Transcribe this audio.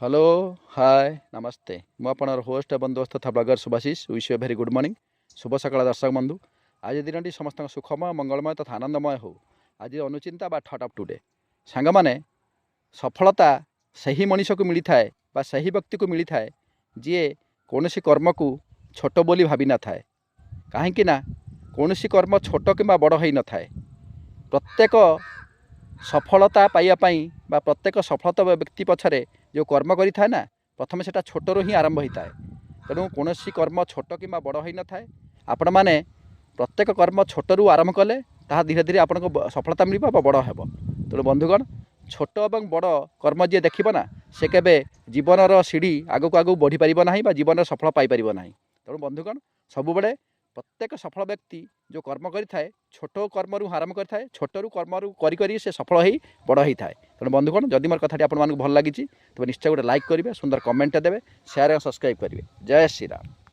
Hello hi नमस्ते मु आपणर host एवं दोस्त तथा blogger Subhashish wish you very good morning शुभ सकाळ दर्शक बंधु। आज दिन समस्त सुखमय मंगलमय तथा आनंदमय हो। आज अनुचिंता बा थॉट ऑफ टुडे सांग माने सफलता सही मनीष को मिली थाए बा सही व्यक्ति को मिली थाए जी कौन सी कर्म को छोट बोली भावी न थाए। कहीं कौन सी कर्म छोट कि बड़ हो न थाए। प्रत्येक सफलता पाइबापी बा प्रत्येक सफलता व्यक्ति पछरे जो कर्म करि थाए ना प्रथम से छोटर ही आरंभ होता है। तेणु कौन कर्म छोट कि बड़ हो न थाए। आपण मैंने प्रत्येक कर्म छोटू आरंभ कले ताहा धीरे धीरे आपको सफलता मिल बड़ हे। तेणु बंधुगण छोट और बड़ कर्म जी देखिब ना से केबे जीवनर सीढ़ी आगक आगक बढ़ी पार ना जीवन सफल पाइपर ना। तेणु बंधुगण सबुबले प्रत्येक सफल व्यक्ति जो कर्म करें छोट कर्म आरंभ करें छोटू कर्म करी से सफल हो बड़ होता है। तेणु बंधुगण जदि मोर कथाटी आपको भल लगी तेज निश्चय गोटे लाइक करेंगे सुंदर कमेंट देवे शेयर और सब्सक्राइब करेंगे। जय श्री राम।